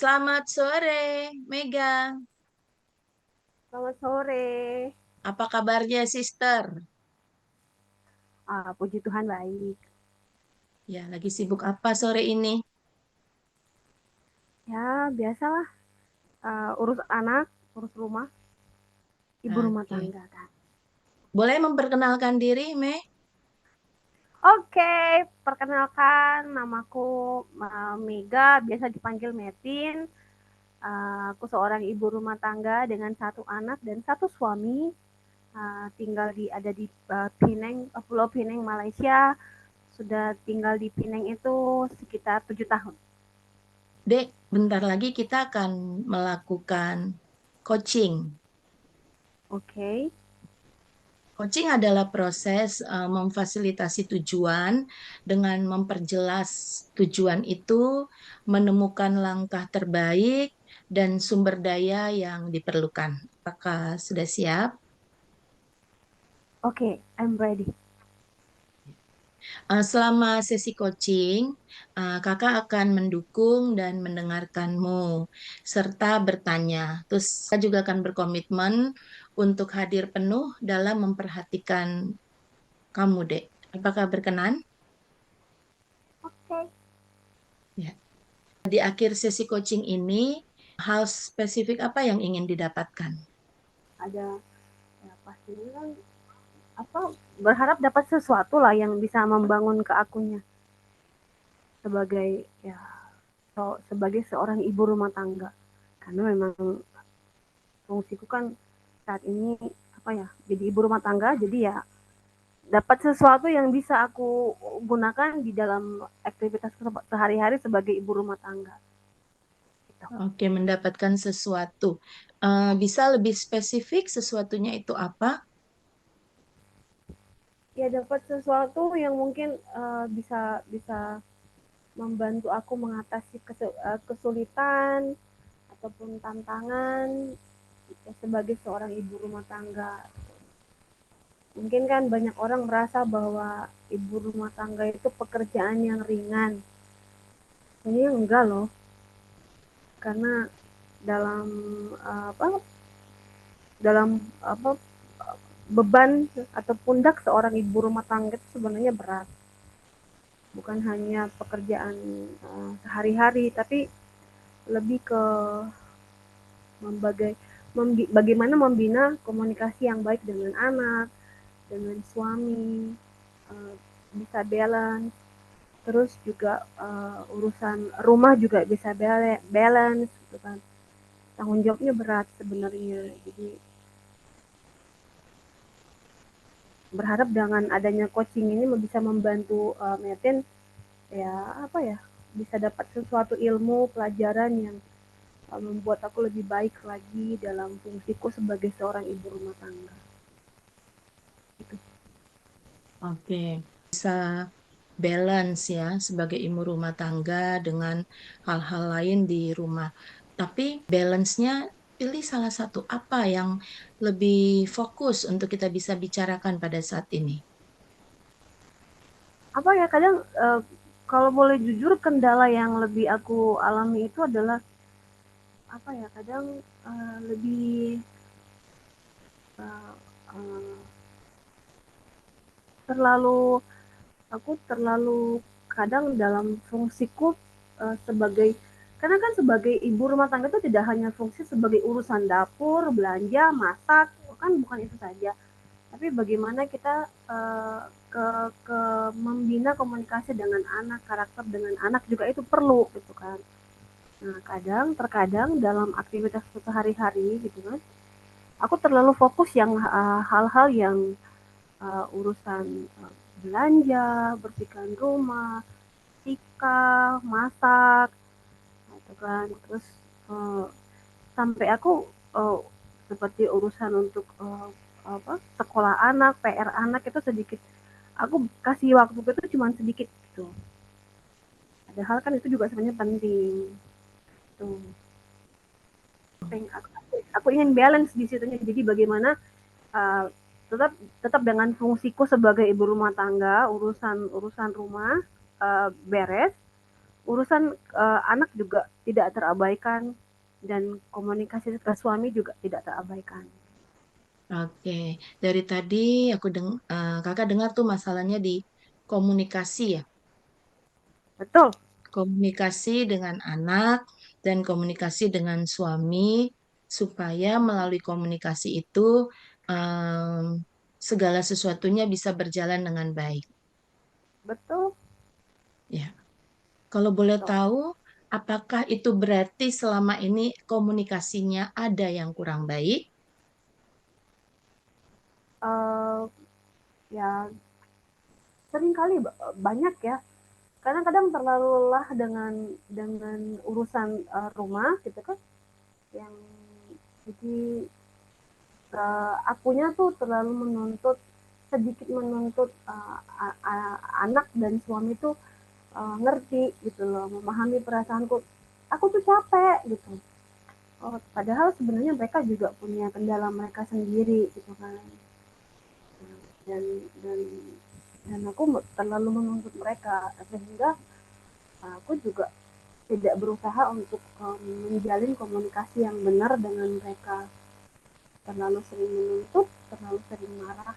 Selamat sore, Mega. Selamat sore. Apa kabarnya, Sister? Puji Tuhan baik. Ya, lagi sibuk apa sore ini? Ya, biasalah. Urus anak, urus rumah, ibu rumah Oke. tangga kan. Boleh memperkenalkan diri, Me? Oke, perkenalkan namaku Mega, biasa dipanggil Metin. Aku seorang ibu rumah tangga dengan satu anak dan satu suami. Tinggal ada di Penang, Pulau Pinang, Malaysia. Sudah tinggal di Pinang itu sekitar 7 tahun. Dek, bentar lagi kita akan melakukan coaching. Oke. Coaching adalah proses memfasilitasi tujuan dengan memperjelas tujuan itu, menemukan langkah terbaik, dan sumber daya yang diperlukan. Apakah sudah siap? Oke, I'm ready. Selama sesi coaching, kakak akan mendukung dan mendengarkanmu, serta bertanya. Terus, saya juga akan berkomitmen untuk hadir penuh dalam memperhatikan kamu, Dek. Apakah berkenan? Oke. Ya. Di akhir sesi coaching ini, hal spesifik apa yang ingin didapatkan? Ada ya pastinya kan apa berharap dapat sesuatu lah yang bisa membangun ke akunya sebagai ya sebagai seorang ibu rumah tangga karena memang fungsiku kan saat ini apa ya jadi ibu rumah tangga jadi ya dapat sesuatu yang bisa aku gunakan di dalam aktivitas sehari-hari sebagai ibu rumah tangga gitu. Oke, mendapatkan sesuatu. Bisa lebih spesifik sesuatunya itu apa? Ya dapat sesuatu yang mungkin bisa bisa membantu aku mengatasi kesulitan ataupun tantangan ya, sebagai seorang ibu rumah tangga. Mungkin kan banyak orang merasa bahwa ibu rumah tangga itu pekerjaan yang ringan. Ini enggak loh, karena dalam apa dalam beban atau pundak seorang ibu rumah tangga itu sebenarnya berat. Bukan hanya pekerjaan sehari-hari, tapi lebih ke bagaimana membina komunikasi yang baik dengan anak, dengan suami, uh, bisa balance, terus juga urusan rumah juga bisa balance gitu kan. Tanggung jawabnya berat sebenarnya. Jadi berharap dengan adanya coaching ini bisa membantu Metin ya apa ya bisa dapat sesuatu ilmu pelajaran yang membuat aku lebih baik lagi dalam fungsiku sebagai seorang ibu rumah tangga. Gitu. Oke, bisa balance ya sebagai ibu rumah tangga dengan hal-hal lain di rumah. Tapi balance-nya pilih salah satu apa yang lebih fokus untuk kita bisa bicarakan pada saat ini. Apa ya kadang kalau boleh jujur kendala yang lebih aku alami itu adalah apa ya kadang lebih uh, uh, terlalu aku terlalu kadang dalam fungsiku sebagai karena kan sebagai ibu rumah tangga itu tidak hanya fungsi sebagai urusan dapur, belanja, masak, kan bukan itu saja. Tapi bagaimana kita ke membina komunikasi dengan anak, karakter dengan anak juga itu perlu gitu kan. Nah, terkadang dalam aktivitas sehari-hari gitu kan, aku terlalu fokus yang hal-hal yang urusan belanja, bersihkan rumah, tikar, masak, gitu kan. Terus uh, sampai aku uh, seperti urusan untuk apa sekolah anak, PR anak itu sedikit. Aku kasih waktu itu cuma sedikit gitu. Padahal kan itu juga sebenarnya penting. Tuh. Aku ingin balance di situ. Jadi bagaimana uh, tetap tetap dengan fungsiku sebagai ibu rumah tangga, urusan urusan rumah beres, urusan anak juga tidak terabaikan dan komunikasi ke suami juga tidak terabaikan. Oke, dari tadi kakak dengar tuh masalahnya di komunikasi ya, Betul, komunikasi dengan anak dan komunikasi dengan suami supaya melalui komunikasi itu segala sesuatunya bisa berjalan dengan baik. betul, Ya, kalau boleh betul. tahu, apakah itu berarti selama ini komunikasinya ada yang kurang baik? Uh, ya sering kali banyak ya. Karena kadang terlalu lelah dengan urusan rumah gitu kan, yang jadi akunya tuh terlalu menuntut sedikit menuntut anak dan suami tuh ngerti gitu loh, memahami perasaanku. Aku tuh capek gitu. Oh, padahal sebenarnya mereka juga punya kendala mereka sendiri gitu kan. Dan dan dan aku terlalu menuntut mereka sehingga aku juga tidak berusaha untuk menjalin komunikasi yang benar dengan mereka. Terlalu sering menuntut, terlalu sering marah,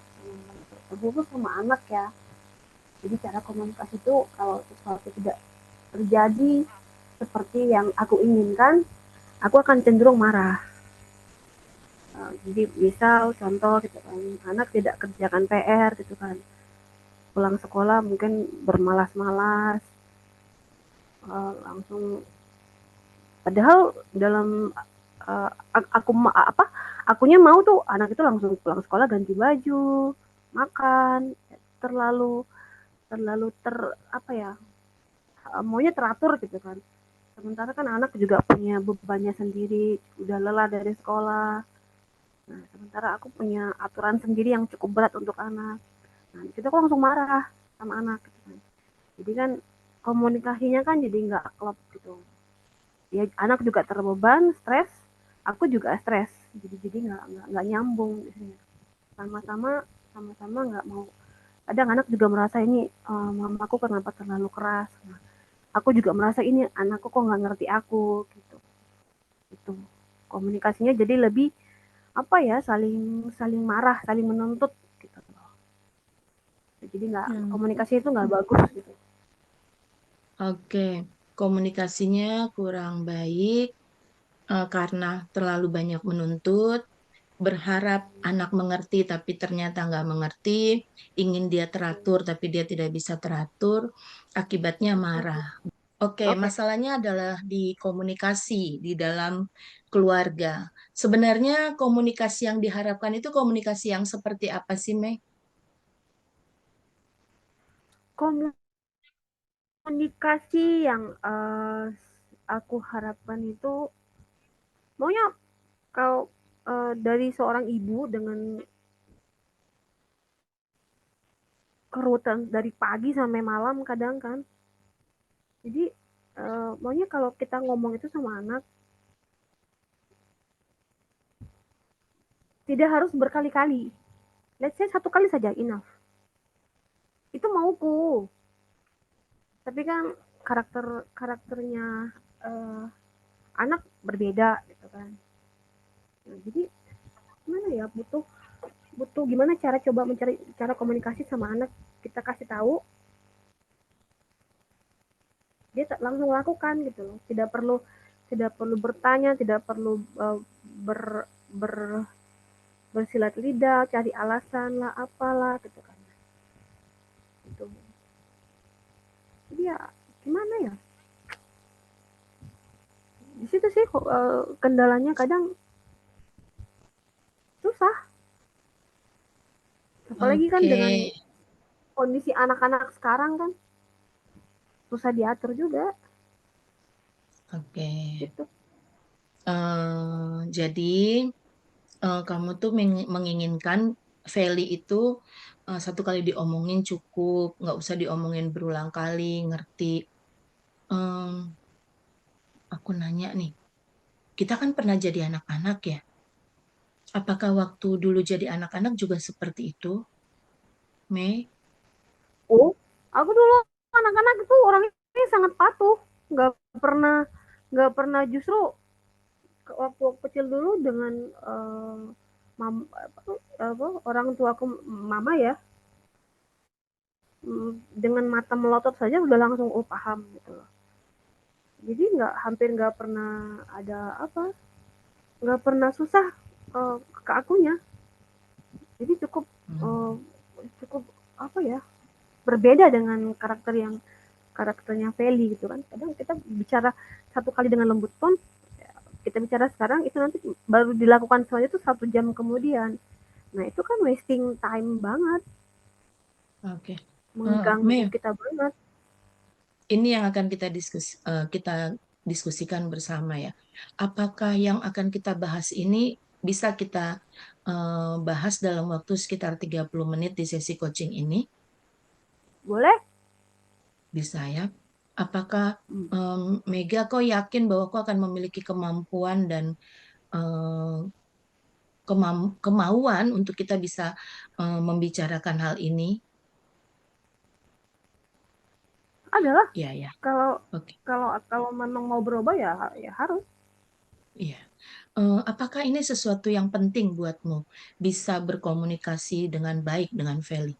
terkhusus sama anak ya. Jadi cara komunikasi itu kalau sesuatu tidak terjadi seperti yang aku inginkan, aku akan cenderung marah. Jadi misal contoh gitu kan, anak tidak kerjakan PR gitu kan, pulang sekolah mungkin bermalas-malas, langsung padahal dalam aku apa akunya mau tuh anak itu langsung pulang sekolah ganti baju, makan, terlalu terlalu apa ya, maunya teratur gitu kan. Sementara kan anak juga punya bebannya sendiri, udah lelah dari sekolah. Nah, sementara aku punya aturan sendiri yang cukup berat untuk anak. Nah, di situ aku langsung marah sama anak gitu kan. Jadi kan komunikasinya kan jadi nggak klop gitu. Ya anak juga terbeban, stres, aku juga stres. Jadi nggak nyambung biasanya. Sama-sama sama-sama nggak mau. Kadang anak juga merasa ini mamaku kenapa terlalu keras. Nah, aku juga merasa ini anakku kok nggak ngerti aku gitu. Itu komunikasinya jadi lebih apa ya, saling saling marah, saling menuntut gitu. Jadi nggak, Hmm. komunikasi itu nggak bagus gitu. Oke, komunikasinya kurang baik karena terlalu banyak menuntut, berharap anak mengerti tapi ternyata nggak mengerti, ingin dia teratur tapi dia tidak bisa teratur, akibatnya marah. Oke, Oke, masalahnya adalah di komunikasi di dalam keluarga. Sebenarnya komunikasi yang diharapkan itu komunikasi yang seperti apa sih, Mei? komunikasi yang aku harapkan itu maunya kalau dari seorang ibu dengan kerutan dari pagi sampai malam kadang kan. Jadi maunya kalau kita ngomong itu sama anak tidak harus berkali-kali. Let's say satu kali saja enough. Itu mauku. Tapi kan karakternya uh, anak berbeda gitu kan. Nah, jadi gimana ya, butuh butuh gimana cara coba mencari cara komunikasi sama anak, kita kasih tahu dia langsung lakukan gitu loh, tidak perlu bertanya, tidak perlu ber, ber bersilat lidah cari alasan lah apalah gitu kan. Itu jadi ya gimana ya, di situ sih kendalanya kadang susah, apalagi kan Oke, dengan kondisi anak-anak sekarang kan susah diatur juga oke. gitu. Jadi kamu tuh menginginkan Feli itu satu kali diomongin cukup, nggak usah diomongin berulang kali, ngerti? Em, aku nanya nih, kita kan pernah jadi anak-anak ya. Apakah waktu dulu jadi anak-anak juga seperti itu, Mei? Oh, aku dulu anak-anak itu orangnya sangat patuh. nggak pernah nggak pernah justru waktu kecil dulu dengan orang tua aku mama ya, dengan mata melotot saja udah langsung paham gitu loh. Jadi hampir nggak pernah ada apa, nggak pernah susah ke akunya. Jadi cukup Hmm. eh, cukup apa ya, berbeda dengan karakternya Feli gitu kan. Kadang kita bicara satu kali dengan lembut tone, kita bicara sekarang itu nanti baru dilakukan selanjutnya itu 1 jam kemudian. Nah itu kan wasting time banget, Oke. mengganggu Mei, kita banget. ini yang akan kita diskusikan bersama ya. Apakah yang akan kita bahas ini bisa kita bahas dalam waktu sekitar 30 menit di sesi coaching ini? Boleh. Bisa ya. Apakah Hmm. Mega kau yakin bahwa kau akan memiliki kemampuan dan eh, kemauan untuk kita bisa membicarakan hal ini? Adalah Iya, ya. kalau Oke. kalau kalau memang mau berubah ya ya harus. Iya. Apakah ini sesuatu yang penting buatmu bisa berkomunikasi dengan baik dengan Feli?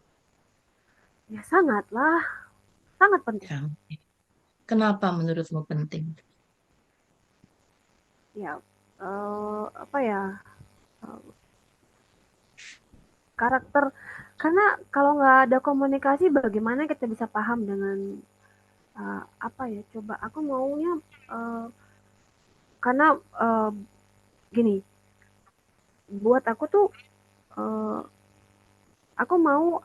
Ya sangatlah, sangat penting. Ya. Kenapa menurutmu penting? Ya apa ya, karakter, karena kalau nggak ada komunikasi bagaimana kita bisa paham dengan apa ya, coba aku maunya karena gini, buat aku tuh uh, aku mau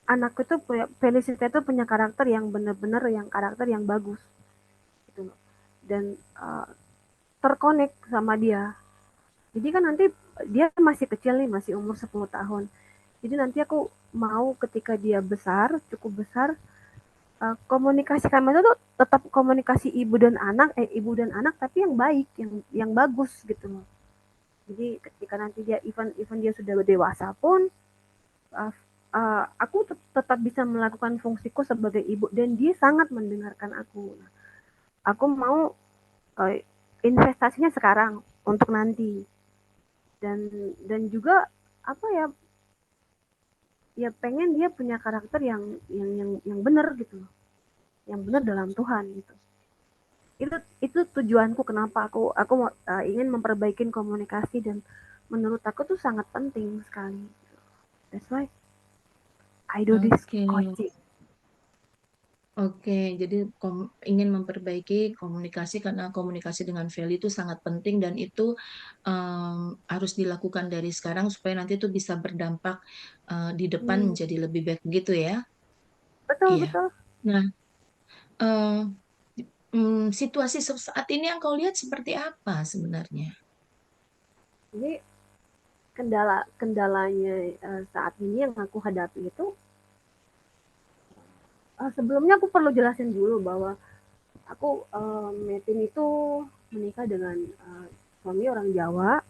anakku tuh punya, Felicita itu punya karakter yang benar-benar yang karakter yang bagus gitu loh, dan terkonek sama dia. Jadi kan nanti dia masih kecil nih, masih umur 10 tahun. Jadi nanti aku mau ketika dia besar, cukup besar, komunikasi kami itu tuh tetap komunikasi ibu dan anak tapi yang baik, yang bagus gitu loh. Jadi ketika nanti dia even even dia sudah dewasa pun, uh, aku tetap bisa melakukan fungsiku sebagai ibu dan dia sangat mendengarkan aku. Nah, aku mau uh, investasinya sekarang untuk nanti, dan juga apa ya, ya pengen dia punya karakter yang benar gitu loh, yang benar dalam Tuhan gitu. Itu tujuanku kenapa aku mau, ingin memperbaiki komunikasi, dan menurut aku tuh sangat penting sekali. That's why I do this Oke, coaching. oke. Jadi ingin memperbaiki komunikasi karena komunikasi dengan Feli itu sangat penting dan itu harus dilakukan dari sekarang supaya nanti itu bisa berdampak di depan Hmm, menjadi lebih baik gitu ya. betul Iya. betul. Nah, eh, situasi saat ini yang kau lihat seperti apa sebenarnya? Jadi kendalanya saat ini yang aku hadapi itu, sebelumnya aku perlu jelasin dulu bahwa aku Metin itu menikah dengan suami orang Jawa,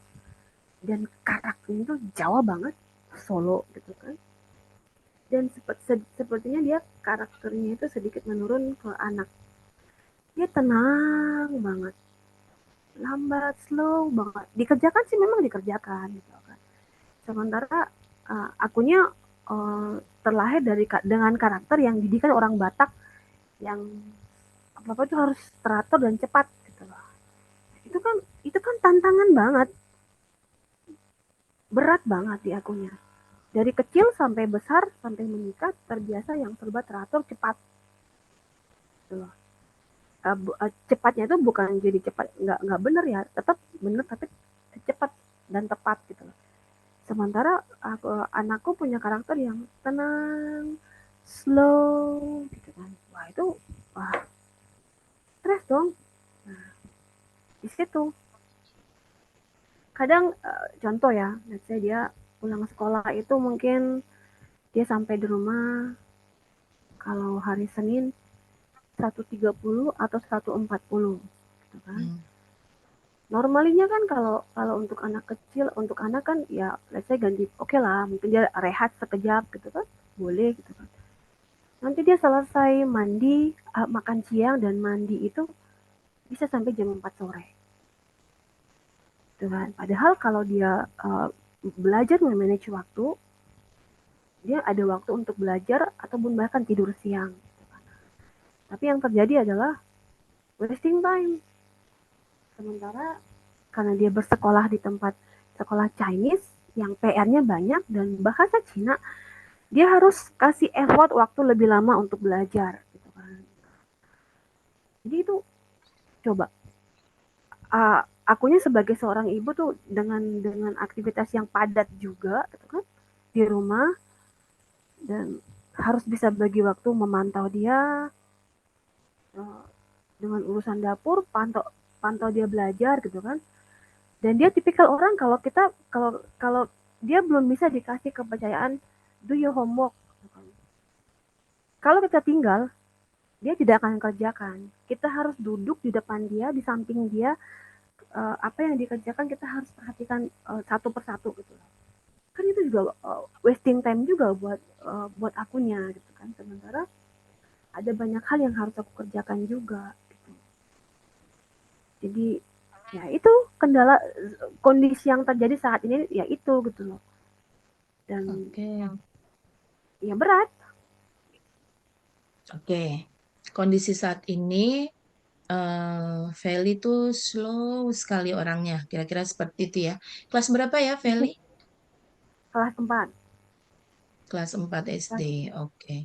dan karakternya itu Jawa banget, Solo gitu kan. Dan sepertinya dia karakternya itu sedikit menurun ke anak. Dia tenang banget, lambat, slow banget. Dikerjakan sih memang dikerjakan gitu kan. Sementara akunya uh, terlahir dengan karakter yang didikan orang Batak, yang apa-apa itu harus teratur dan cepat gitu loh. Itu kan itu kan tantangan banget, berat banget di akunya. Dari kecil sampai besar sampai menikah terbiasa yang serba teratur cepat gitu loh. Cepatnya itu bukan jadi cepat nggak benar ya, tetap benar tapi cepat dan tepat gitu loh. Sementara anakku punya karakter yang tenang, slow gitu kan. Wah itu, wah stres dong. Nah, di situ kadang contoh ya, let's say dia pulang sekolah itu mungkin dia sampai di rumah kalau hari Senin 1:30 atau 1:40 gitu kan. Hmm. Normalinya kan kalau kalau untuk anak kecil, untuk anak kan ya let's say ganti, oke lah mungkin dia rehat sekejap gitu kan, boleh gitu kan. Nanti dia selesai mandi, makan siang dan mandi itu bisa sampai jam 4 sore. Gitu kan. Padahal kalau dia belajar memanage waktu, dia ada waktu untuk belajar ataupun bahkan tidur siang. Tapi yang terjadi adalah wasting time. Sementara karena dia bersekolah di tempat sekolah Chinese yang PR-nya banyak dan bahasa Cina, dia harus kasih effort waktu lebih lama untuk belajar gitu kan. Jadi itu coba akunya sebagai seorang ibu tuh dengan aktivitas yang padat juga gitu kan di rumah dan harus bisa bagi waktu memantau dia eh, dengan urusan dapur, pantau pantau dia belajar gitu kan. Dan dia tipikal orang kalau kita kalau kalau dia belum bisa dikasih kepercayaan do your homework. Kalau kita tinggal, dia tidak akan kerjakan. Kita harus duduk di depan dia, di samping dia, apa yang dikerjakan kita harus perhatikan satu persatu gitu. Kan itu juga wasting time juga buat akunya gitu kan. Sementara ada banyak hal yang harus aku kerjakan juga gitu. Jadi ya itu kendala kondisi yang terjadi saat ini ya itu gitu loh. Dan Oke, ya berat. oke. Kondisi saat ini Feli tuh slow sekali orangnya. Kira-kira seperti itu ya. Kelas berapa ya, Feli? Kelas 4. Kelas 4 SD. Kelas, Oke.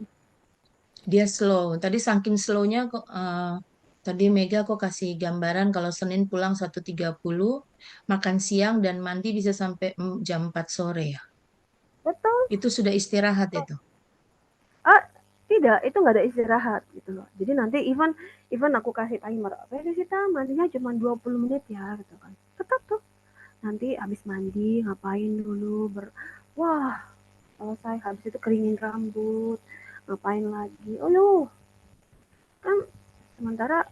Dia slow. Tadi saking slownya kok tadi Mega kok kasih gambaran kalau Senin pulang 1.30, makan siang dan mandi bisa sampai jam 4 sore ya. betul. Itu sudah istirahat itu. Ah, tidak, itu nggak ada istirahat gitu loh. Jadi nanti even even aku kasih timer, Felisita mandinya cuma 20 menit ya gitu kan. Tetap tuh nanti habis mandi ngapain dulu wah selesai habis itu keringin rambut ngapain lagi oh no kan sementara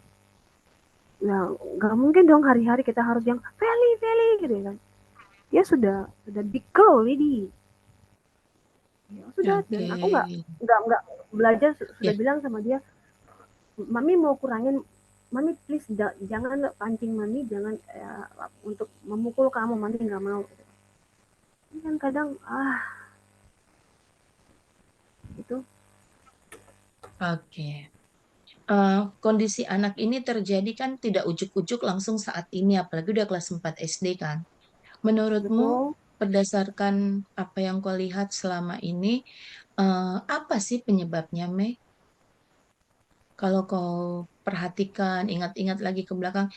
ya nggak mungkin dong hari-hari kita harus yang Feli Feli gitu kan dia sudah big girl ini ya sudah dan Oke. aku nggak belajar sudah Ya, bilang sama dia mami mau kurangin mami please jangan pancing mami jangan untuk memukul kamu mami nggak mau ini kan kadang itu oke. Kondisi anak ini terjadi kan tidak ujuk-ujuk langsung saat ini, apalagi udah kelas 4 SD kan. Menurutmu, betul. berdasarkan apa yang kau lihat selama ini, apa sih penyebabnya, Mei? Kalau kau perhatikan, ingat-ingat lagi ke belakang,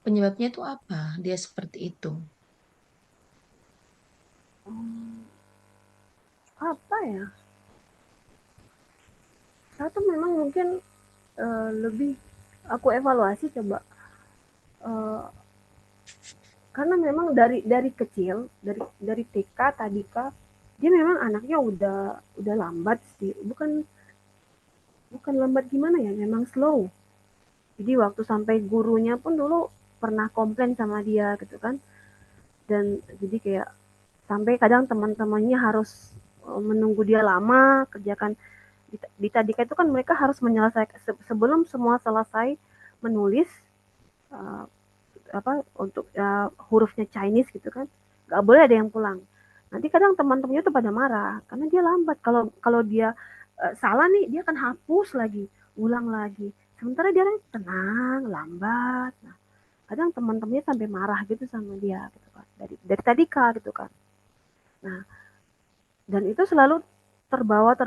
penyebabnya itu apa? Dia seperti itu. Apa ya satu memang mungkin lebih aku evaluasi coba eh, karena memang dari kecil dari TK tadi kak dia memang anaknya udah lambat sih bukan bukan lambat gimana ya memang slow jadi waktu sampai gurunya pun dulu pernah komplain sama dia gitu kan dan jadi kayak sampai kadang teman-temannya harus menunggu dia lama kerjakan di tadika itu kan mereka harus menyelesaikan sebelum semua selesai menulis uh, apa untuk hurufnya Chinese gitu kan nggak boleh ada yang pulang nanti kadang teman-temannya tuh pada marah karena dia lambat kalau kalau dia salah nih dia akan hapus lagi ulang lagi sementara dia tenang lambat nah kadang teman-temannya sampai marah gitu sama dia gitu kan dari tadi kak gitu kan nah dan itu selalu terbawa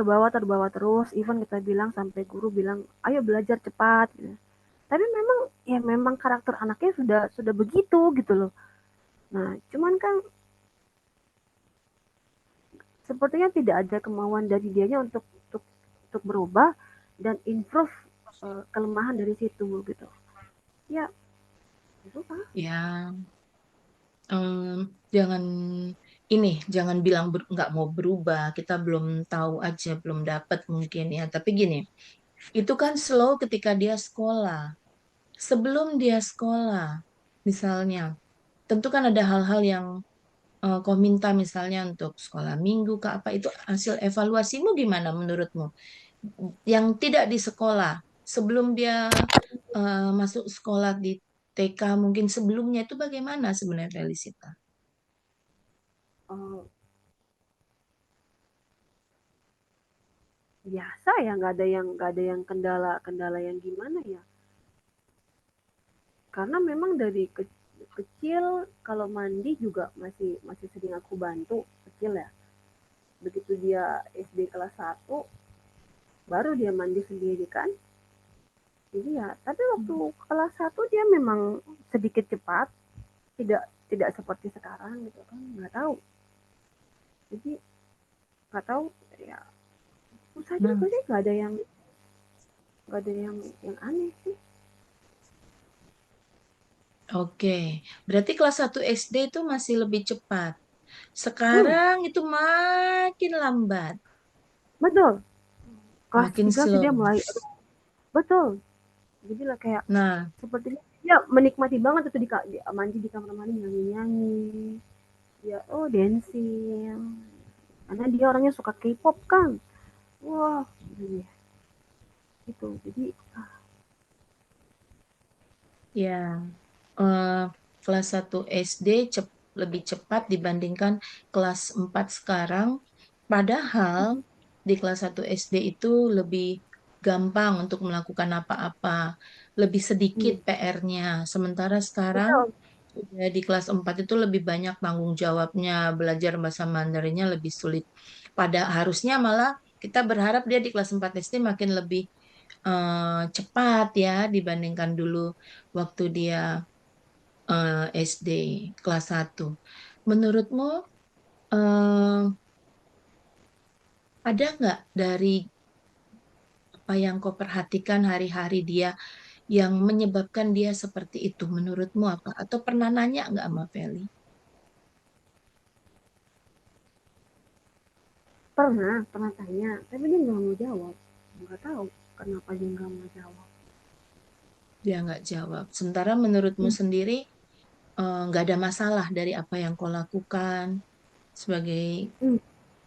terus even kita bilang sampai guru bilang ayo belajar cepat gitu. Tapi memang ya memang karakter anaknya sudah begitu gitu loh. Nah, cuman kan sepertinya tidak ada kemauan dari dianya untuk berubah dan improve kelemahan dari situ gitu. Ya, itu kan. Ya, jangan ini, jangan bilang nggak mau berubah. Kita belum tahu aja, belum dapat mungkin ya. Tapi gini, itu kan slow ketika dia sekolah. Sebelum dia sekolah, misalnya, tentu kan ada hal-hal yang kau minta misalnya untuk sekolah minggu ke apa itu hasil evaluasimu gimana menurutmu? yang tidak di sekolah. Sebelum dia masuk sekolah di TK, mungkin sebelumnya itu bagaimana sebenarnya Felicita? Oh, biasa ya, nggak ada yang kendala-kendala yang gimana ya. Karena memang dari kecil kalau mandi juga masih masih sering aku bantu kecil ya. Begitu dia SD kelas 1 baru dia mandi sendiri kan. Jadi ya, tapi waktu kelas 1 dia memang sedikit cepat, tidak tidak seperti sekarang gitu kan, nggak tahu. Jadi nggak tahu ya, menurut saya Nah, sih nggak ada yang aneh sih. oke. Berarti kelas 1 SD itu masih lebih cepat. Hmm, Sekarang itu makin lambat, betul. Kelas makin 3 sih dia slow. mulai, betul. Jadi lah kayak Nah, sepertinya dia menikmati banget itu di mandi di kamar mandi nyanyi-nyanyi. Ya, oh dancing. Karena dia orangnya suka K-pop kan. Wah, iya, gitu. Jadi ya, eh, kelas 1 SD lebih cepat dibandingkan kelas 4 sekarang. Padahal di kelas 1 SD itu lebih gampang untuk melakukan apa-apa, lebih sedikit hmm, PR-nya. Sementara sekarang betul. udah di kelas 4 itu lebih banyak tanggung jawabnya, belajar bahasa Mandarinnya lebih sulit. Pada harusnya malah kita berharap dia di kelas 4 SD makin lebih cepat ya dibandingkan dulu waktu dia SD kelas 1. Menurutmu eh, ada nggak dari apa yang kau perhatikan hari-hari dia yang menyebabkan dia seperti itu? Menurutmu apa? Atau pernah nanya nggak sama Feli? Pernah tanya, tapi dia nggak mau jawab. Nggak tahu kenapa dia nggak mau jawab. Dia nggak jawab. Sementara menurutmu Hmm, sendiri nggak ada masalah dari apa yang kau lakukan sebagai hmm,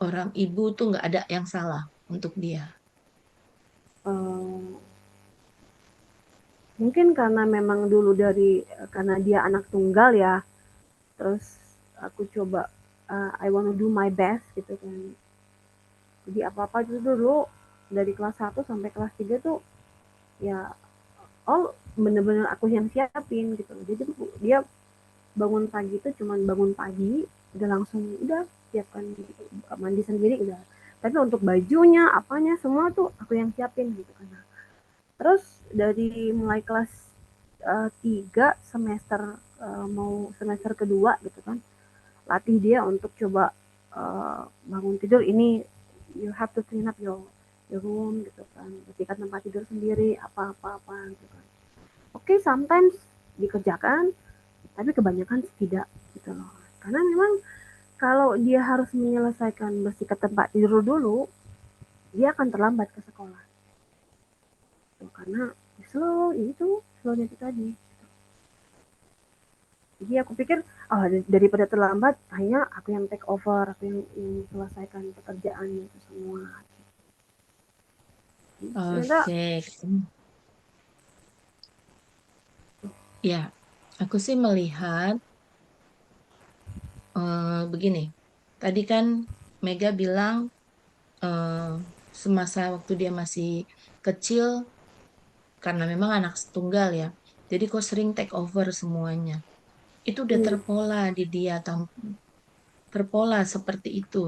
orang ibu tuh nggak ada yang salah untuk dia. eh, mungkin karena memang dulu karena dia anak tunggal ya, terus aku coba I wanna do my best gitu kan. Jadi apa-apa itu dulu dari kelas 1 sampai kelas 3 tuh ya bener-bener aku yang siapin gitu. Jadi dia bangun pagi itu cuman bangun pagi udah langsung udah siapkan gitu, mandi sendiri udah. Tapi untuk bajunya apanya semua tuh aku yang siapin gitu kan. Terus dari mulai kelas 3 semester mau semester kedua gitu kan, latih dia untuk coba bangun tidur ini you have to clean up your room gitu kan, bersihkan tempat tidur sendiri apa-apa gitu kan. Oke, sometimes dikerjakan, tapi kebanyakan tidak gitu loh. Karena memang kalau dia harus menyelesaikan bersihkan tempat tidur dulu, dia akan terlambat ke sekolah. Tuh, karena slownya itu tadi. Jadi aku pikir, oh daripada terlambat, hanya aku yang take over, aku yang selesaikan pekerjaannya itu semua. Ternyata, Oke, ya, aku sih melihat begini. Tadi kan Mega bilang eh, semasa waktu dia masih kecil, karena memang anak tunggal ya, jadi kok sering take over semuanya. Itu udah hmm, terpola di dia, terpola seperti itu.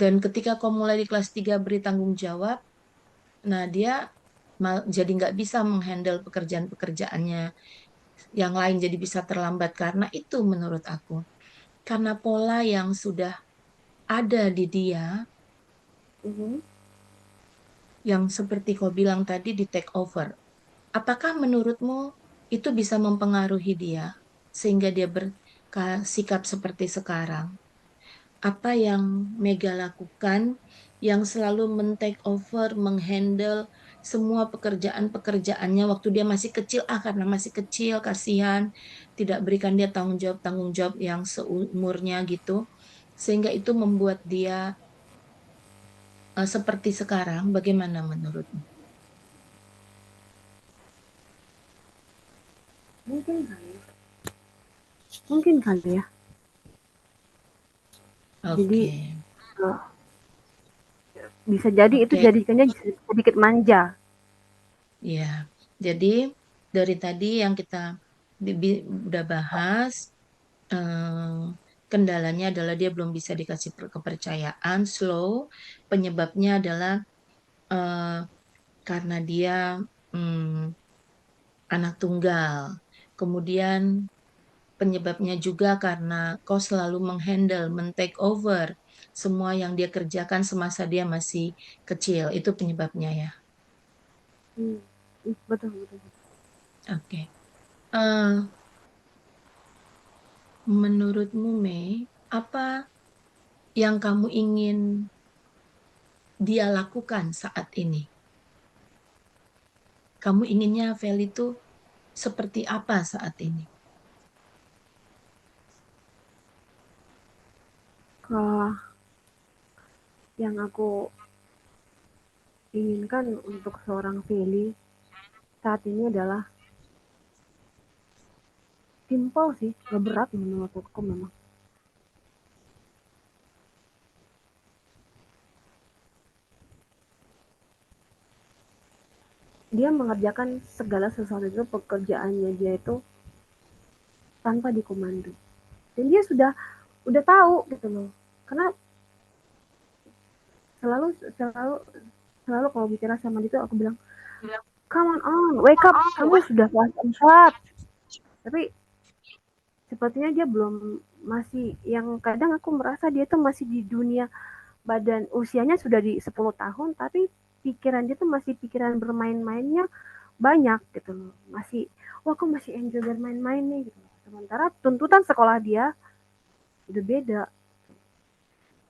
Dan ketika kau mulai di kelas 3 beri tanggung jawab, nah dia jadi nggak bisa menghandle pekerjaan-pekerjaannya yang lain, jadi bisa terlambat karena itu menurut aku. Karena pola yang sudah ada di dia, mhm, yang seperti kau bilang tadi di take over. Apakah menurutmu itu bisa mempengaruhi dia sehingga dia bersikap seperti sekarang? Apa yang Mega lakukan yang selalu men-take over, menghandle semua pekerjaan-pekerjaannya waktu dia masih kecil, karena masih kecil, kasihan, tidak berikan dia tanggung jawab yang seumurnya gitu, sehingga itu membuat dia seperti sekarang, bagaimana menurutmu? Mungkin kali ya. Mungkin kali ya. Jadi Oke, uh, bisa jadi itu oke, jadikannya sedikit manja. ya. Jadi dari tadi yang kita udah bahas, eh, kendalanya adalah dia belum bisa dikasih kepercayaan, slow. Penyebabnya adalah eh, karena dia hmm, anak tunggal. Kemudian penyebabnya juga karena kau selalu menghandle, men-take over semua yang dia kerjakan semasa dia masih kecil. Itu penyebabnya ya. Hmm, betul betul. Oke. Eh, Menurutmu, Mei, apa yang kamu ingin dia lakukan saat ini? Kamu inginnya Feli itu seperti apa saat ini? Kalau yang aku inginkan untuk seorang Feli saat ini adalah simpel sih, gak berat menurut aku memang. Dia mengerjakan segala sesuatu itu pekerjaannya dia itu tanpa dikomando. Dan dia udah tahu gitu loh. Karena selalu selalu selalu kalau bicara sama dia tuh aku bilang, come on, wake up, kamu sudah kelas 4. Tapi sepertinya dia belum masih yang kadang aku merasa dia tuh masih di dunia badan usianya sudah di 10 tahun tapi pikiran dia tuh masih pikiran bermain-mainnya banyak gitu loh. Masih wah aku masih enjoy bermain-main nih gitu. Sementara tuntutan sekolah dia udah beda.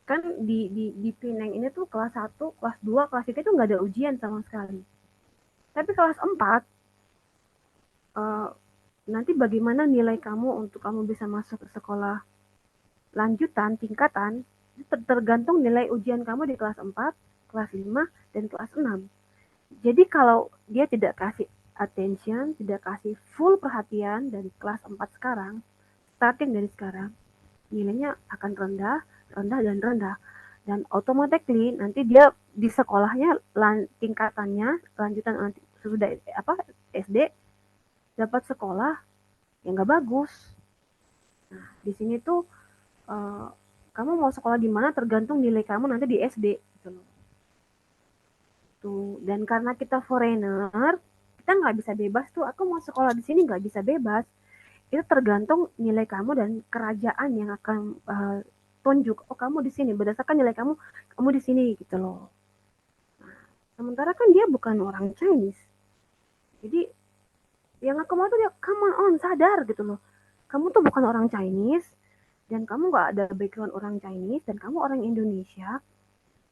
Kan di Pineng ini tuh kelas 1, kelas 2, kelas 3 itu nggak ada ujian sama sekali. Tapi kelas 4 eh, nanti bagaimana nilai kamu untuk kamu bisa masuk ke sekolah lanjutan tingkatan itu tergantung nilai ujian kamu di kelas 4, kelas 5, dan kelas 6. Jadi kalau dia tidak kasih attention, tidak kasih full perhatian dari kelas 4 sekarang, starting dari sekarang, nilainya akan rendah, rendah dan rendah. Dan automatically nanti dia di sekolahnya tingkatannya lanjutan nanti sudah apa SD dapat sekolah yang nggak bagus. Nah, di sini tuh uh, kamu mau sekolah di mana tergantung nilai kamu nanti di SD gitu loh. Tuh. Dan karena kita foreigner, kita nggak bisa bebas tuh. Aku mau sekolah di sini nggak bisa bebas. Itu tergantung nilai kamu dan kerajaan yang akan tunjuk. Oh kamu di sini berdasarkan nilai kamu, kamu di sini gitu loh. Sementara kan dia bukan orang Chinese. Jadi yang aku mau tuh dia come on sadar gitu loh. Kamu tuh bukan orang Chinese dan kamu nggak ada background orang Chinese dan kamu orang Indonesia.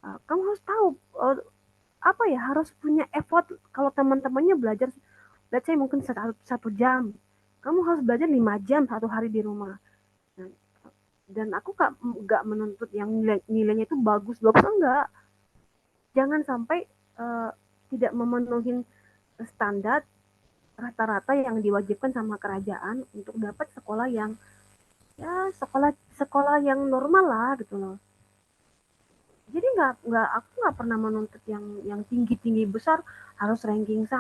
Kamu harus tahu apa ya harus punya effort kalau teman-temannya belajar let's say mungkin satu jam kamu harus belajar 5 jam satu hari di rumah. Nah, dan aku gak menuntut yang nilainya itu bagus bagus enggak, jangan sampai uh, tidak memenuhi standar rata-rata yang diwajibkan sama kerajaan untuk dapat sekolah yang ya sekolah sekolah yang normal lah gitu loh. Jadi nggak aku nggak pernah menuntut yang tinggi tinggi besar harus ranking 1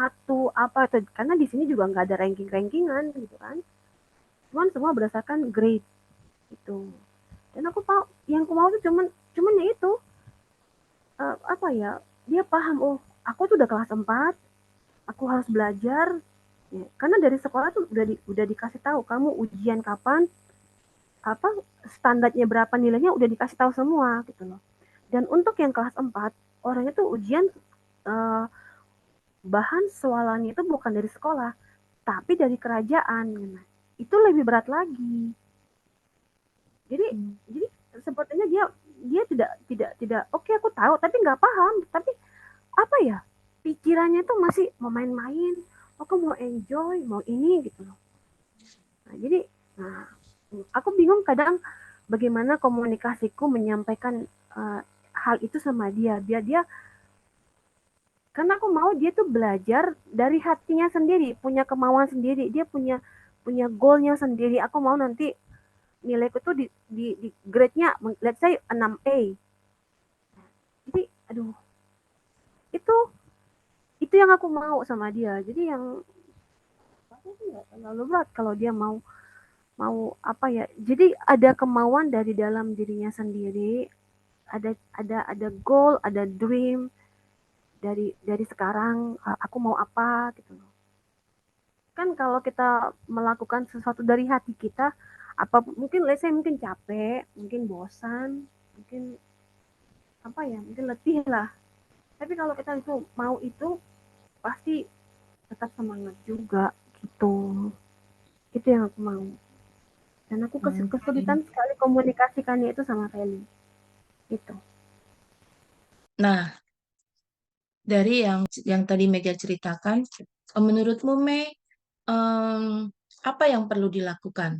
apa itu karena di sini juga nggak ada rankingan gitu kan, cuman semua berdasarkan grade itu. Dan aku tahu yang aku mau tuh cuman ya itu apa ya dia paham oh aku tuh udah kelas 4 aku harus belajar ya, karena dari sekolah tuh udah dikasih tahu kamu ujian kapan apa standarnya berapa nilainya udah dikasih tahu semua gitu loh. Dan untuk yang kelas 4 orangnya tuh ujian eh, bahan soalannya itu bukan dari sekolah tapi dari kerajaan. Nah, itu lebih berat lagi. Jadi Hmm. jadi sepertinya dia dia tidak oke aku tahu tapi nggak paham tapi apa ya pikirannya tuh masih mau main-main, aku mau enjoy mau ini gitu loh. Nah, jadi aku bingung kadang bagaimana komunikasiku menyampaikan uh, hal itu sama dia, biar dia, karena aku mau dia tuh belajar dari hatinya sendiri, punya kemauan sendiri, dia punya punya goalnya sendiri. Aku mau nanti nilaiku tuh di grade-nya let's say 6A. Jadi aduh, itu itu yang aku mau sama dia. Jadi yang aku nggak terlalu berat kalau dia mau mau apa ya. Jadi ada kemauan dari dalam dirinya sendiri, ada goal, ada dream dari sekarang, aku mau apa gitu loh. Kan kalau kita melakukan sesuatu dari hati kita, apa mungkin let's say mungkin capek, mungkin bosan, mungkin apa ya, mungkin letih lah. Tapi kalau kita itu mau itu pasti tetap semangat juga gitu. Itu yang aku mau. Dan aku Oke. kesulitan sekali komunikasikannya itu sama Feli. Itu. Nah, dari yang tadi Mega ceritakan, menurutmu Mei, em, apa yang perlu dilakukan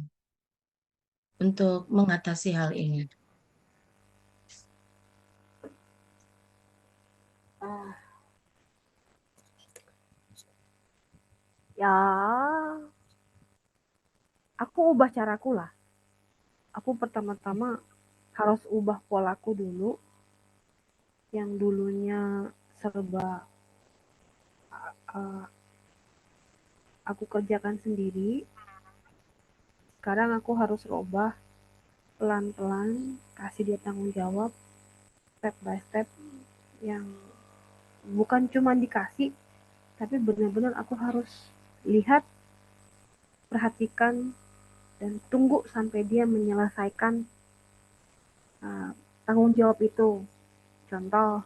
untuk mengatasi hal ini? Ah, ya, aku ubah caraku lah. Aku pertama-tama harus ubah polaku dulu, yang dulunya serba uh, aku kerjakan sendiri. Sekarang aku harus ubah pelan-pelan, kasih dia tanggung jawab, step by step, yang bukan cuma dikasih, tapi benar-benar aku harus lihat, perhatikan, dan tunggu sampai dia menyelesaikan uh, tanggung jawab itu. Contoh,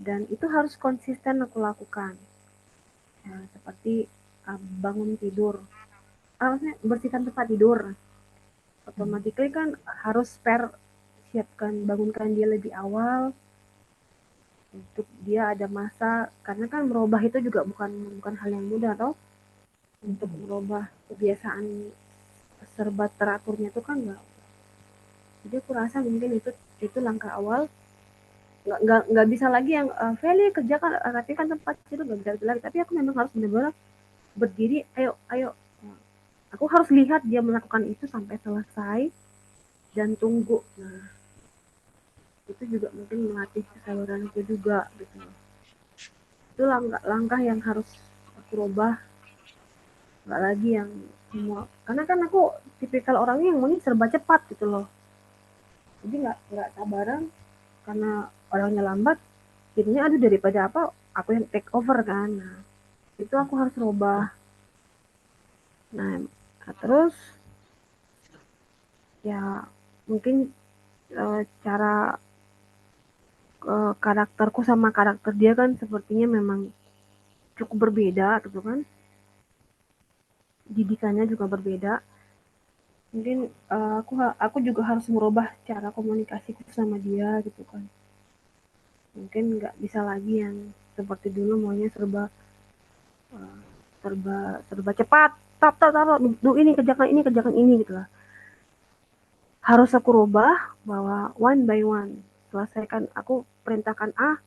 dan itu harus konsisten aku lakukan. Ya, seperti bangun tidur, maksudnya bersihkan tempat tidur. Otomatis kan harus spare, siapkan, bangunkan dia lebih awal untuk dia ada masa, karena kan merubah itu juga bukan bukan hal yang mudah toh. Untuk merubah kebiasaan serba teraturnya itu kan nggak. Jadi aku rasa mungkin itu langkah awal. Nggak bisa lagi yang Feli kerjakan, rapikan tempat itu, nggak bisa lagi. Tapi aku memang harus benar-benar berdiri, ayo ayo, aku harus lihat dia melakukan itu sampai selesai dan tunggu. Nah, itu juga mungkin melatih kesabaran aku juga gitu. Itu langkah-langkah yang harus aku rubah, nggak lagi yang semua, karena kan aku tipikal orangnya yang maunya serba cepat gitu loh. Jadi nggak sabaran, karena orangnya lambat, jadinya aduh, daripada apa aku yang take over kan. Nah, itu aku harus rubah. Nah, terus ya mungkin cara karakterku sama karakter dia kan sepertinya memang cukup berbeda gitu kan, didikannya juga berbeda. Mungkin aku juga harus merubah cara komunikasiku sama dia gitu kan. Mungkin nggak bisa lagi yang seperti dulu maunya serba uh, serba serba cepat, tap tap tap, ini kerjakan ini gitu lah. Harus aku rubah bahwa one by one, selesaikan, aku perintahkan A,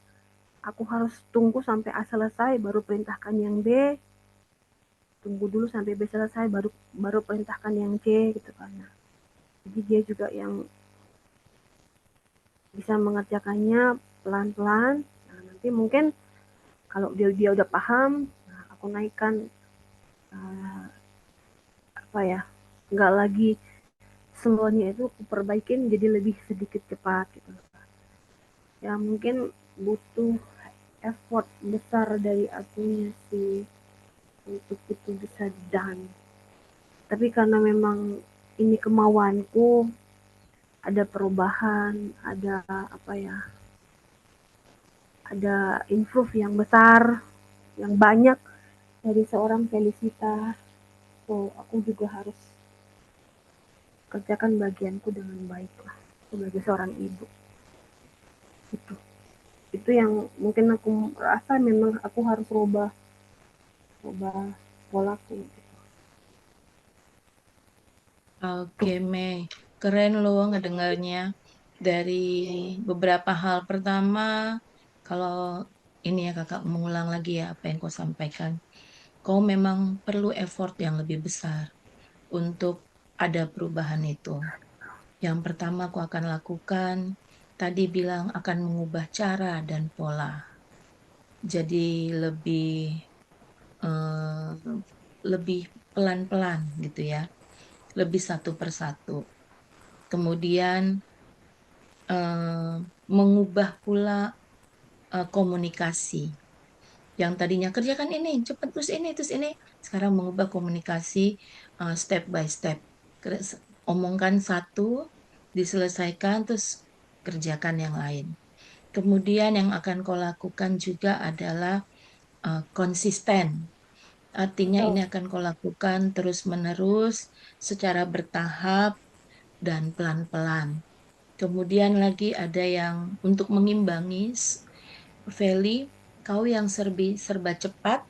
aku harus tunggu sampai A selesai baru perintahkan yang B, tunggu dulu sampai B selesai baru baru perintahkan yang C gitu kan. Nah, jadi dia juga yang bisa mengerjakannya pelan-pelan. Nah, nanti mungkin kalau dia udah paham, nah, aku naikkan uh, apa ya, nggak lagi semuanya itu aku perbaikin jadi lebih sedikit cepat gitu. Ya mungkin butuh effort besar dari akunya sih untuk itu bisa done. Tapi karena memang ini kemauanku, ada perubahan, ada apa ya, ada improve yang besar, yang banyak dari seorang Felicita. So aku juga harus kerjakan bagianku dengan baik lah sebagai seorang ibu. Itu yang mungkin aku rasa memang aku harus rubah polaku. Oke, Mei. Keren loh ngedengarnya. dari beberapa hal. Pertama, kalau ini ya kakak mengulang lagi ya apa yang kau sampaikan. Kau memang perlu effort yang lebih besar untuk ada perubahan itu. Yang pertama aku akan lakukan, tadi bilang akan mengubah cara dan pola. Jadi eh, lebih pelan-pelan gitu ya, lebih satu persatu. Kemudian eh, mengubah pula komunikasi. Yang tadinya kerjakan ini, cepat terus ini. Sekarang mengubah komunikasi step by step. Omongkan satu, diselesaikan, terus kerjakan yang lain. Kemudian yang akan kau lakukan juga adalah konsisten. Artinya ini Betul. akan kau lakukan terus-menerus secara bertahap dan pelan-pelan. Kemudian lagi ada yang untuk mengimbangi Feli, kau yang serba cepat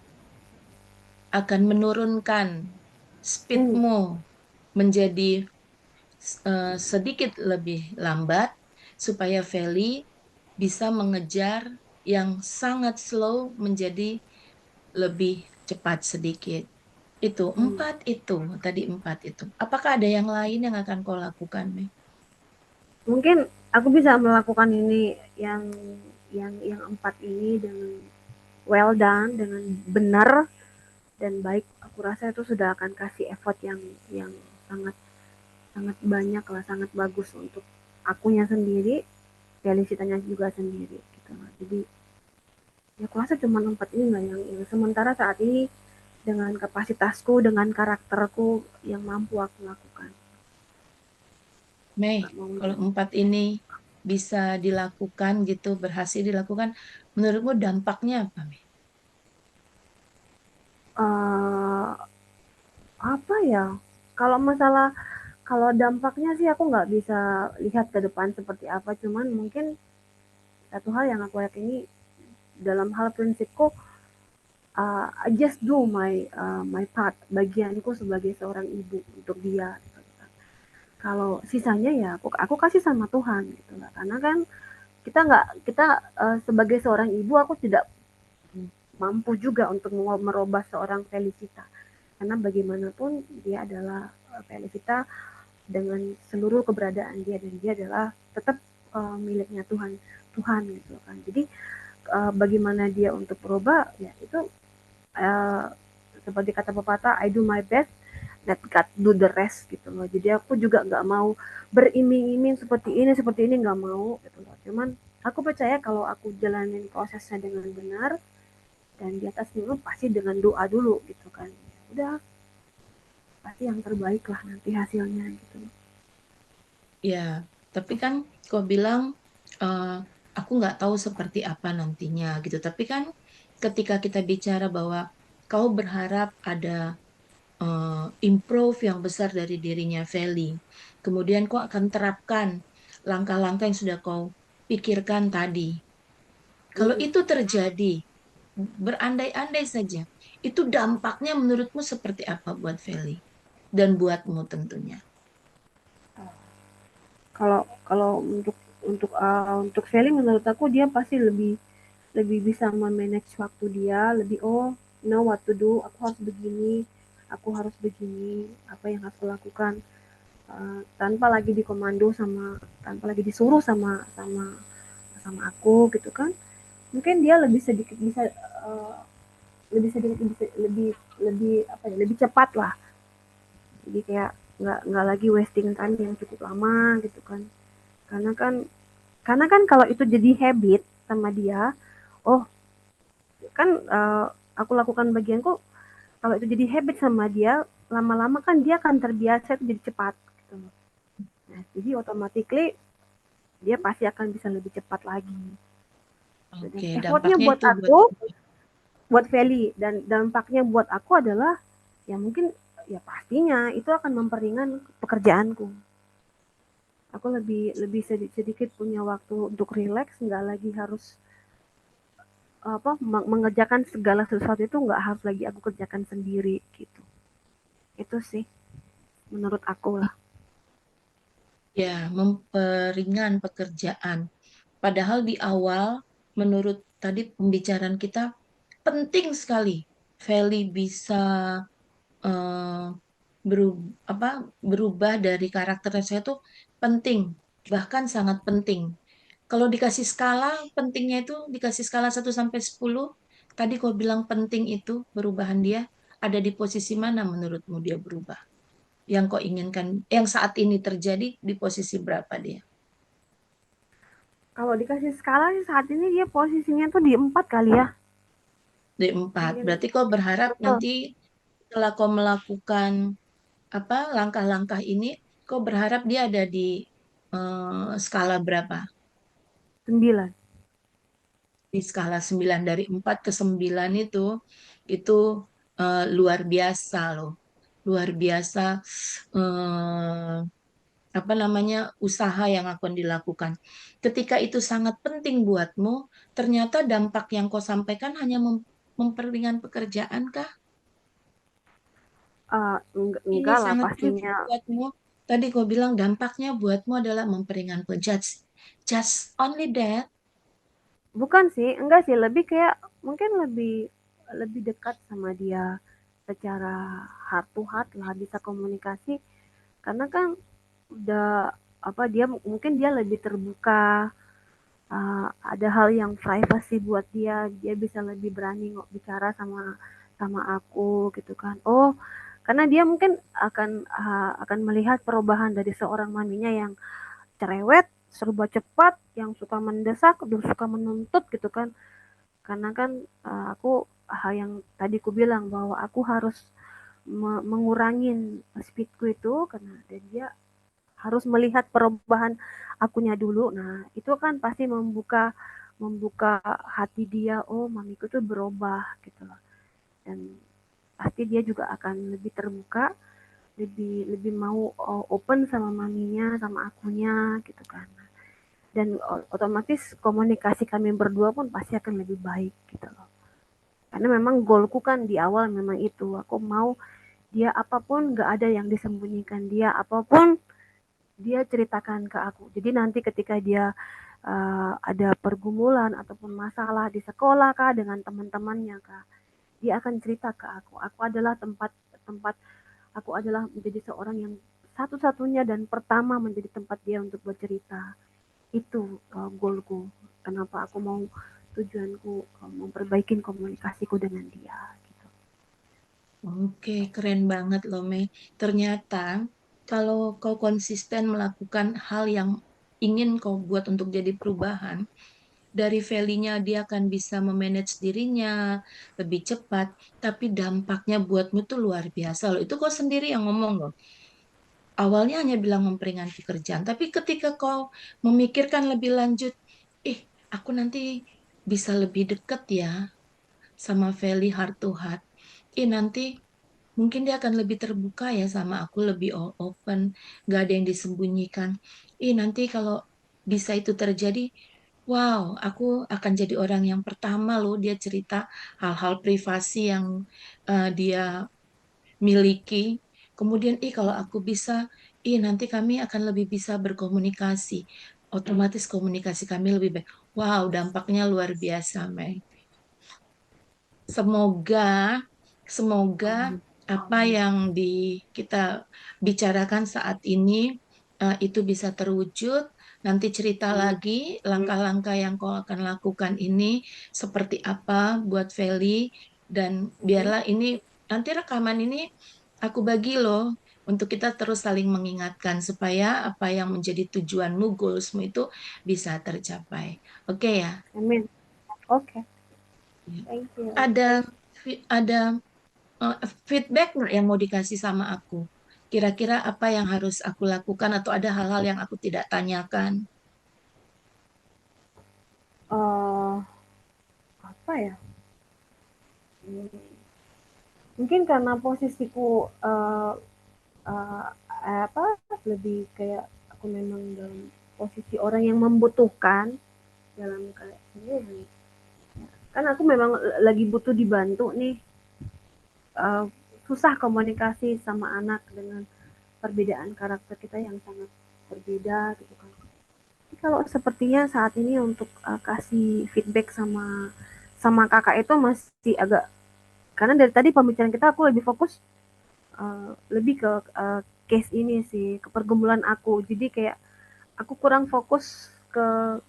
akan menurunkan Hmm, speedmu menjadi sedikit lebih lambat supaya Feli bisa mengejar yang sangat slow menjadi lebih cepat sedikit. Itu hmm. empat itu tadi empat itu. Apakah ada yang lain yang akan kau lakukan, Mei? Mungkin aku bisa melakukan ini yang 4 ini dengan well done, dengan benar dan baik. Aku rasa itu sudah akan kasih effort yang sangat sangat banyak lah, sangat bagus untuk akunya sendiri, realisitanya juga sendiri gitu lah. Jadi ya aku rasa cuma 4 ini lah yang sementara saat ini dengan kapasitasku, dengan karakterku yang mampu aku lakukan. Mei, Nggak mau kalau yang empat ini bisa dilakukan gitu, berhasil dilakukan, menurutmu dampaknya apa, Mei? uh, apa ya? Kalau masalah kalau dampaknya sih aku nggak bisa lihat ke depan seperti apa. Cuman mungkin satu hal yang aku yakini dalam hal prinsipku, I just do my part, bagianku sebagai seorang ibu untuk dia. Gitu. Kalau sisanya ya aku kasih sama Tuhan gitu lah. Karena kan kita sebagai seorang ibu aku tidak mampu juga untuk merubah seorang Felicita karena bagaimanapun dia adalah Felicita dengan seluruh keberadaan dia dan dia adalah tetap miliknya Tuhan Tuhan gitu kan. Jadi bagaimana dia untuk berubah ya itu uh, seperti kata pepatah, I do my best, let God do the rest gitu loh. Jadi aku juga nggak mau beriming-iming seperti ini nggak mau gitu loh. Cuman aku percaya kalau aku jalanin prosesnya dengan benar dan di atas itu pasti dengan doa dulu gitu kan. Udah pasti yang terbaik lah nanti hasilnya gitu. Ya, tapi kan kau bilang eh, aku nggak tahu seperti apa nantinya gitu. Tapi kan ketika kita bicara bahwa kau berharap ada improve yang besar dari dirinya Feli, kemudian kau akan terapkan langkah-langkah yang sudah kau pikirkan tadi. Kalau Mm-mm. itu terjadi, berandai-andai saja, itu dampaknya menurutmu seperti apa buat Feli dan buatmu tentunya? Kalau kalau untuk Feli menurut aku dia pasti lebih lebih bisa memanage waktu dia, lebih know what to do, aku harus begini, apa yang harus kulakukan tanpa lagi dikomando tanpa lagi disuruh sama aku gitu kan. Mungkin dia lebih sedikit bisa uh, lebih lebih apa ya, lebih cepat lah. Jadi kayak nggak lagi wasting time yang cukup lama gitu kan. Karena kan karena kan kalau itu jadi habit sama dia, oh kan aku lakukan bagianku, kalau itu jadi habit sama dia, lama-lama kan dia akan terbiasa itu jadi cepat gitu. Nah, jadi automatically dia pasti akan bisa lebih cepat lagi. Dan Oke, effortnya dampaknya buat itu buat aku, buat Feli dan dampaknya buat aku adalah ya mungkin ya pastinya itu akan memperingan pekerjaanku. Aku lebih lebih sedikit, sedikit punya waktu untuk rileks, nggak lagi harus apa mengerjakan segala sesuatu itu nggak harus lagi aku kerjakan sendiri gitu. Itu sih menurut aku lah. Ya, memperingan pekerjaan. Padahal di awal, menurut tadi pembicaraan kita, penting sekali Feli bisa eh, apa, berubah dari karakternya saya tuh penting, bahkan sangat penting. Kalau dikasih skala, pentingnya itu dikasih skala 1 sampai 10. Tadi kau bilang penting itu perubahan dia, ada di posisi mana menurutmu dia berubah? Yang kau inginkan, yang saat ini terjadi di posisi berapa dia? Kalau dikasih skala sih saat ini dia posisinya tuh di 4 kali ya. Di 4. Mungkin Berarti kau berharap betul, nanti setelah kau melakukan apa langkah-langkah ini, kau berharap dia ada di skala berapa? 9. Di skala 9 dari 4 ke 9 itu luar biasa loh. Luar biasa eh, apa namanya usaha yang akan dilakukan. Ketika itu sangat penting buatmu, ternyata dampak yang kau sampaikan hanya memperingan pekerjaan kah? Ini Enggak lah sangat crucial pastinya. buatmu. Tadi kau bilang dampaknya buatmu adalah memperingan just only that. Bukan sih, enggak sih, lebih kayak mungkin lebih lebih dekat sama dia secara heart to heart lah, bisa komunikasi karena kan udah apa dia mungkin dia lebih terbuka, ada hal yang privacy buat dia, dia bisa lebih berani bicara sama sama aku gitu kan. Oh, karena dia mungkin akan melihat perubahan dari seorang maminya yang cerewet, serba cepat, yang suka mendesak, suka menuntut gitu kan. Karena kan aku hal yang tadi ku bilang bahwa aku harus mengurangin speedku itu karena dan dia harus melihat perubahan akunya dulu. Nah, itu kan pasti membuka membuka hati dia, oh mamiku tuh berubah gitu loh. Dan pasti dia juga akan lebih terbuka, lebih lebih mau open sama maminya, sama akunya gitu kan. Dan otomatis komunikasi kami berdua pun pasti akan lebih baik gitu loh. Karena memang goalku kan di awal memang itu, aku mau dia apapun gak ada yang disembunyikan, dia apapun dia ceritakan ke aku. Jadi nanti ketika dia ada pergumulan ataupun masalah di sekolah kah dengan teman-temannya kah, dia akan cerita ke aku. Aku adalah tempat tempat aku adalah menjadi seorang yang satu-satunya dan pertama menjadi tempat dia untuk bercerita. Itu goalku. Kenapa aku mau tujuanku memperbaiki komunikasiku dengan dia. Gitu. Oke, keren banget loh, Mei. Ternyata kalau kau konsisten melakukan hal yang ingin kau buat untuk jadi perubahan, dari value-nya dia akan bisa memanage dirinya lebih cepat, tapi dampaknya buatmu tuh luar biasa loh. Itu kau sendiri yang ngomong loh. Awalnya hanya bilang memperingan pekerjaan, tapi ketika kau memikirkan lebih lanjut, aku nanti bisa lebih dekat ya sama Feli heart to heart. Nanti mungkin dia akan lebih terbuka ya sama aku, lebih open, gak ada yang disembunyikan. Nanti kalau bisa itu terjadi, wow, aku akan jadi orang yang pertama loh dia cerita hal-hal privasi yang dia miliki. Kemudian, kalau aku bisa, nanti kami akan lebih bisa berkomunikasi. Otomatis komunikasi kami lebih baik. Wow, dampaknya luar biasa, Mei. Semoga, semoga apa yang kita bicarakan saat ini itu bisa terwujud. Nanti cerita lagi langkah-langkah yang kau akan lakukan ini seperti apa buat Feli, dan biarlah ini nanti rekaman ini aku bagi loh untuk kita terus saling mengingatkan supaya apa yang menjadi tujuanmu, goalsmu itu bisa tercapai. Oke ya. Amin. Oke, okay. Thank you. Ada ada feedback nggak yang mau dikasih sama aku? Kira-kira apa yang harus aku lakukan atau ada hal-hal yang aku tidak tanyakan? Uh, apa ya? Mungkin karena posisiku uh, apa lebih kayak aku memang dalam posisi orang yang membutuhkan dalam kayak ini kan aku memang lagi butuh dibantu nih, uh, susah komunikasi sama anak dengan perbedaan karakter kita yang sangat berbeda gitu kan. Tapi kalau sepertinya saat ini untuk kasih feedback sama sama kakak itu masih agak, karena dari tadi pembicaraan kita aku lebih fokus lebih ke case ini sih, ke pergumulan aku. Jadi kayak aku kurang fokus ke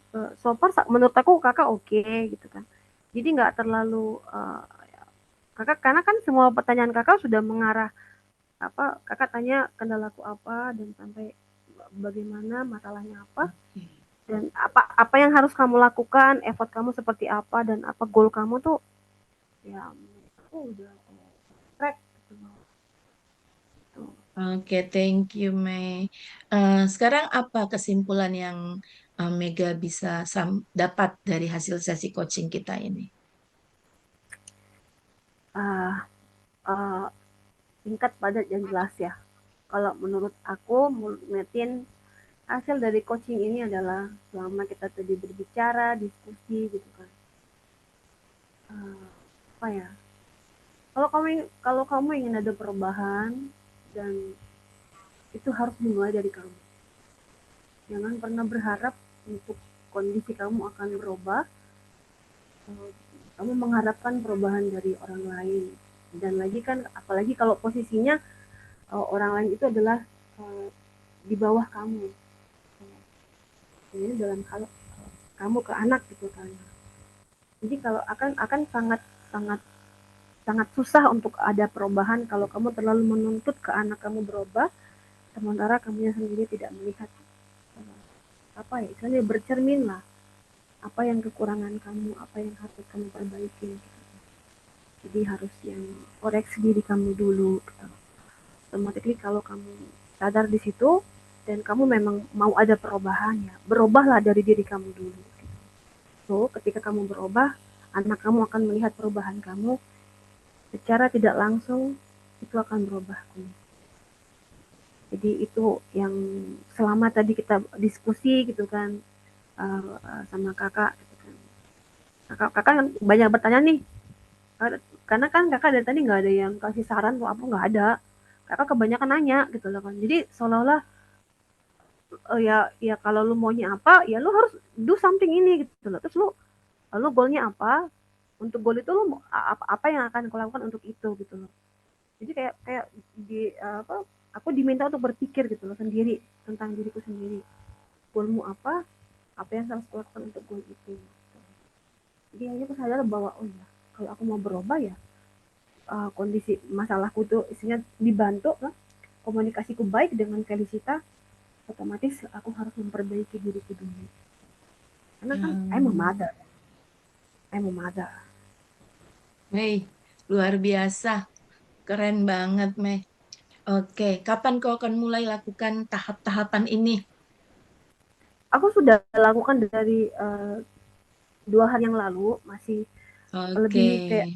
so far menurut aku kakak oke gitu kan. Jadi nggak terlalu kakak, karena kan semua pertanyaan kakak sudah mengarah apa, kakak tanya kendalaku apa dan sampai bagaimana masalahnya apa Oke. dan apa apa yang harus kamu lakukan, effort kamu seperti apa dan apa goal kamu tuh, ya aku udah track gitu. Oke, thank you, Mei. Sekarang apa kesimpulan yang Mega bisa dapat dari hasil sesi coaching kita ini? uh, uh, Singkat padat dan jelas ya. Kalau menurut aku, menurut Metin, hasil dari coaching ini adalah selama kita tadi berbicara, diskusi gitu kan. Apa ya? Kalau kamu ingin ada perubahan dan itu harus dimulai dari kamu. Jangan pernah berharap untuk kondisi kamu akan berubah. Kamu mengharapkan perubahan dari orang lain. Dan lagi kan, apalagi kalau posisinya orang lain itu adalah uh, di bawah kamu. Ini dalam hal kamu ke anak gitu kan. Jadi kalau akan sangat sangat sangat susah untuk ada perubahan kalau kamu terlalu menuntut ke anak kamu berubah, sementara kamunya sendiri tidak melihat apa ya, istilahnya bercermin lah apa yang kekurangan kamu, apa yang harus kamu perbaiki. Jadi harus yang koreksi diri kamu dulu. Gitu. Otomatis kalau kamu sadar di situ dan kamu memang mau ada perubahan, ya berubahlah dari diri kamu dulu. So ketika kamu berubah, anak kamu akan melihat perubahan kamu secara tidak langsung, itu akan berubah. Jadi itu yang selama tadi kita diskusi gitu kan sama kakak gitu kan. Kakak kan banyak bertanya nih, karena kan kakak dari tadi nggak ada yang kasih saran atau apa, nggak ada. Kakak kebanyakan nanya gitu loh kan. Jadi seolah-olah ya kalau lu maunya apa ya lu harus do something ini gitu loh. Terus lu goalnya apa? Untuk goal itu lu apa yang akan kau lakukan untuk itu gitu loh. Jadi kayak kayak di apa, aku diminta untuk berpikir gitu loh sendiri tentang diriku sendiri, goalmu apa yang harus aku lakukan untuk goal itu. Jadi akhirnya aku sadar bahwa oh ya, kalau aku mau berubah ya kondisi masalahku tuh isinya dibantu lah, komunikasiku baik dengan Felicita, otomatis aku harus memperbaiki diriku dulu, karena kan Hmm, I'm a mother. Mei, luar biasa, keren banget, Mei. Oke, kapan kau akan mulai lakukan tahap-tahapan ini? Aku sudah lakukan dari 2 hari yang lalu, masih Oke, lebih kayak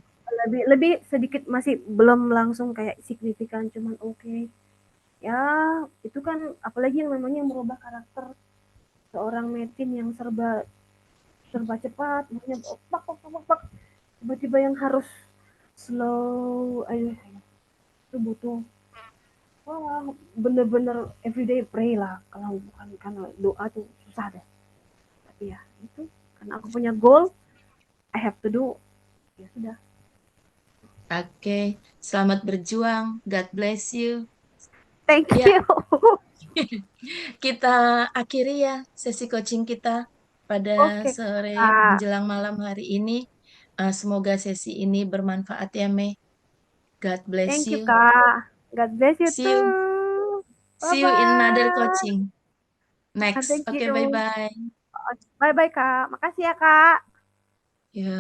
lebih lebih sedikit, masih belum langsung kayak signifikan, cuman oke. Ya itu kan apalagi yang namanya merubah karakter seorang Metin yang serba serba cepat, makanya pak pak pak pak, tiba-tiba yang harus slow aja, itu butuh wah bener-bener everyday pray lah, kalau bukan karena doa tuh susah deh. Tapi ya itu karena aku punya goal, I have to do, ya sudah. oke. Selamat berjuang. God bless you. Thank Ya, you. kita akhiri ya sesi coaching kita pada Oke sore kak, menjelang malam hari ini. Semoga sesi ini bermanfaat ya, Mei. God bless thank you you. kak, God bless you See you. too, bye See you in another bye. coaching next. Thank Oke, you, bye-bye. bye bye kak, makasih ya kak. Ya.